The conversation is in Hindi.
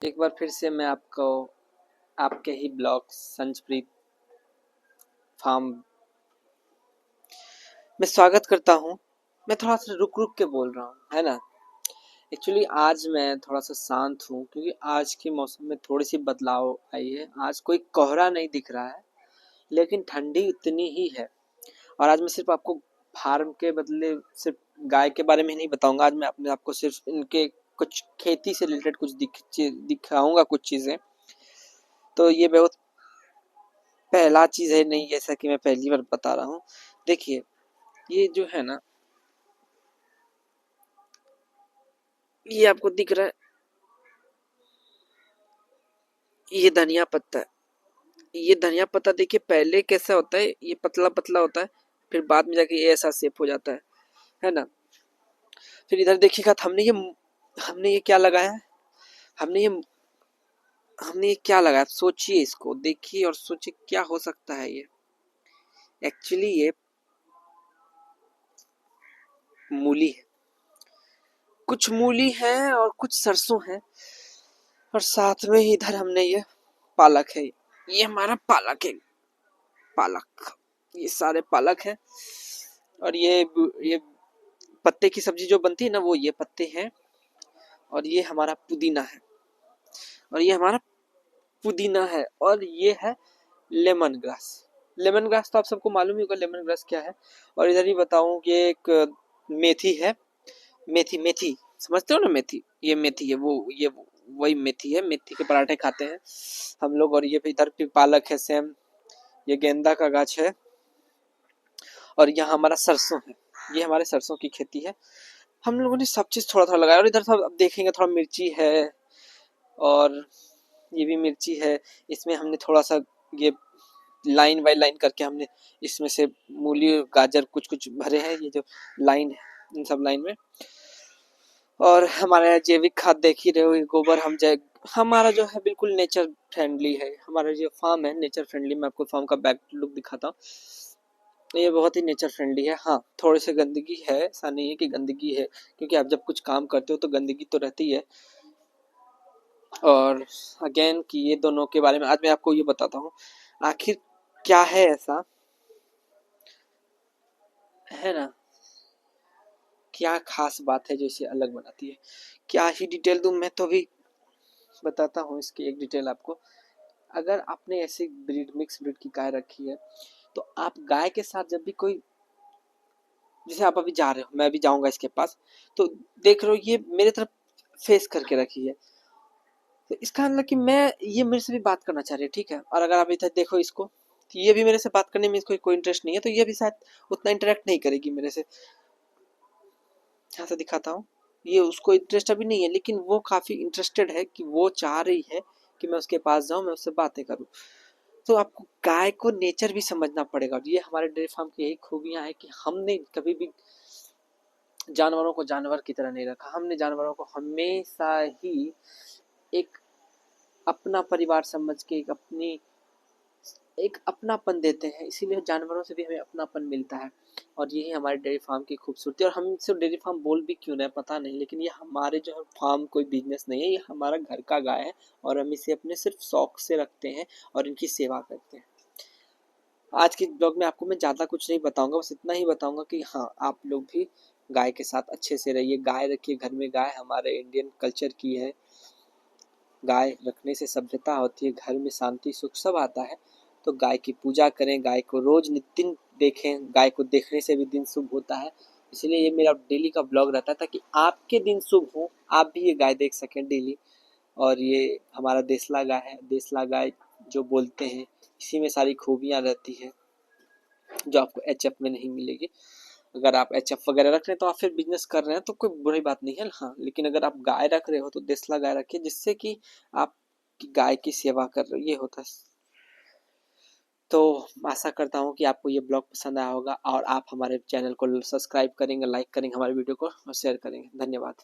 एक बार फिर से मैं आपको आपके ही ब्लॉग संजप्रीत फार्म में स्वागत करता हूँ। मैं थोड़ा सा रुक रुक के बोल रहा हूँ, है ना। एक्चुअली आज मैं थोड़ा सा शांत हूँ क्योंकि आज के मौसम में थोड़ी सी बदलाव आई है। आज कोई कोहरा नहीं दिख रहा है, लेकिन ठंडी उतनी ही है। और आज मैं सिर्फ आपको फार्म के बदले सिर्फ गाय के बारे में ही नहीं बताऊंगा। आज मैं अपने आपको सिर्फ इनके कुछ खेती से रिलेटेड कुछ दिखाऊंगा कुछ चीज़ें। तो ये बहुत पहला चीज़ है नहीं, जैसा कि मैं पहली बार बता रहा हूँ। देखिए, ये जो है ना, ये आपको दिख रहा है, ये धनिया पत्ता है। ये धनिया पत्ता देखिए पहले कैसा होता है, ये पतला पतला होता है, फिर बाद में जाके ये ऐसा शेप हो जाता है ना। फिर इधर देखिएगा तो हमने ये क्या लगाया है, हमने ये हमने ये क्या लगाया, सोचिए, इसको देखिए और सोचिए क्या हो सकता है ये। एक्चुअली ये मूली है, कुछ मूली है और कुछ सरसों है, और साथ में ही इधर हमने ये पालक है। ये हमारा पालक है, पालक, ये सारे पालक है। और ये पत्ते की सब्जी जो बनती है ना, वो ये पत्ते हैं। और ये हमारा पुदीना है, और ये हमारा पुदीना है, और ये है लेमन ग्रास। लेमन ग्रास तो आप सबको मालूम ही होगा लेमन ग्रास क्या है। और इधर ही बताऊं कि एक मेथी है, मेथी मेथी समझते हो ना, मेथी, ये मेथी है, ये वही मेथी है। मेथी के पराठे खाते हैं हम लोग। और ये इधर भी पालक है सेम, ये गेंदा का गाछ है। और यहाँ हमारा सरसों है, ये हमारे सरसों की खेती है। हम लोगों ने सब चीज़ थोड़ा थोड़ा लगाया। और इधर सब अब देखेंगे थोड़ा मिर्ची है, और ये भी मिर्ची है। इसमें हमने थोड़ा सा ये लाइन बाय लाइन करके हमने इसमें से मूली गाजर कुछ कुछ भरे हैं, ये जो लाइन है इन सब लाइन में। और हमारा जैविक खाद देख ही रहे हो, गोबर हमारा जो है बिल्कुल नेचर फ्रेंडली है। हमारा जो फार्म है नेचर फ्रेंडली। मैं आपको फार्म का बैक लुक दिखाता हूँ, ये बहुत ही नेचर फ्रेंडली है। हाँ, थोड़ी सी गंदगी है, ऐसा नहीं है कि गंदगी है, क्योंकि आप जब कुछ काम करते हो तो गंदगी तो रहती है। और अगेन कि ये दोनों के बारे में आज मैं आपको ये बताता हूँ, आखिर क्या है ऐसा, है ना, क्या खास बात है जो इसे अलग बनाती है। क्या ही डिटेल दूं, मैं तो अभी बताता हूँ इसकी एक डिटेल आपको। अगर आपने ऐसी ब्रीड मिक्स ब्रीड की गाय रखी है, तो आप गाय के साथ जब भी कोई, जैसे आप अभी जा रहे हो, मैं अभी जाऊंगा इसके पास, तो देख रहे हो ये मेरे तरफ फेस करके रखी है, तो इसका मतलब कि मैं, ये मेरे से भी बात करना चाह रही है, ठीक है। और अगर आप इधर देखो इसको, तो ये भी मेरे से बात करने में इसको कोई इंटरेस्ट नहीं है, तो ये भी शायद उतना इंटरेक्ट नहीं करेगी मेरे से। यहाँ से दिखाता हूँ, ये उसको इंटरेस्ट अभी नहीं है, लेकिन वो काफ़ी इंटरेस्टेड है कि वो चाह रही है कि मैं उसके पास जाऊँ, मैं उससे बातें करूँ। तो आपको गाय को नेचर भी समझना पड़ेगा। और ये हमारे डेयरी फार्म की यही खूबियाँ हैं कि हमने कभी भी जानवरों को जानवर की तरह नहीं रखा। हमने जानवरों को हमेशा ही एक अपना परिवार समझ के एक अपनापन देते हैं, इसीलिए जानवरों से भी हमें अपनापन मिलता है। और यही हमारे डेयरी फार्म की खूबसूरती। और हम सिर्फ डेयरी फार्म बोल भी क्यों रहे हैं पता नहीं, लेकिन ये हमारे जो है फार्म कोई बिजनेस नहीं है, ये हमारा घर का गाय है, और हम इसे अपने सिर्फ शौक से रखते हैं और इनकी सेवा करते हैं। आज के ब्लॉग में आपको मैं ज़्यादा कुछ नहीं बताऊंगा, बस इतना ही बताऊंगा कि हाँ, आप लोग भी गाय के साथ अच्छे से रहिए, गाय रखिए घर में। गाय हमारे इंडियन कल्चर की है, गाय रखने से सभ्यता होती है, घर में शांति सुख सब आता है। तो गाय की पूजा करें, गाय को रोज नित्य देखें, गाय को देखने से भी दिन शुभ होता है। इसलिए ये मेरा डेली का ब्लॉग रहता है, ताकि आपके दिन शुभ हो, आप भी ये गाय देख सकें डेली। और ये हमारा देसला गाय है, देसला गाय जो बोलते हैं, इसी में सारी खूबियाँ रहती है जो आपको एचएफ में नहीं मिलेगी। अगर आप एचएफ वगैरह रख रहे हैं तो आप फिर बिजनेस कर रहे हैं तो कोई बुरी बात नहीं है, हाँ। लेकिन अगर आप गाय रख रहे हो तो देसला गाय रखिए, जिससे कि आप गाय की सेवा कर रहे हो, ये होता है। तो आशा करता हूँ कि आपको ये ब्लॉग पसंद आया होगा, और आप हमारे चैनल को सब्सक्राइब करेंगे, लाइक करेंगे हमारे वीडियो को, और शेयर करेंगे। धन्यवाद।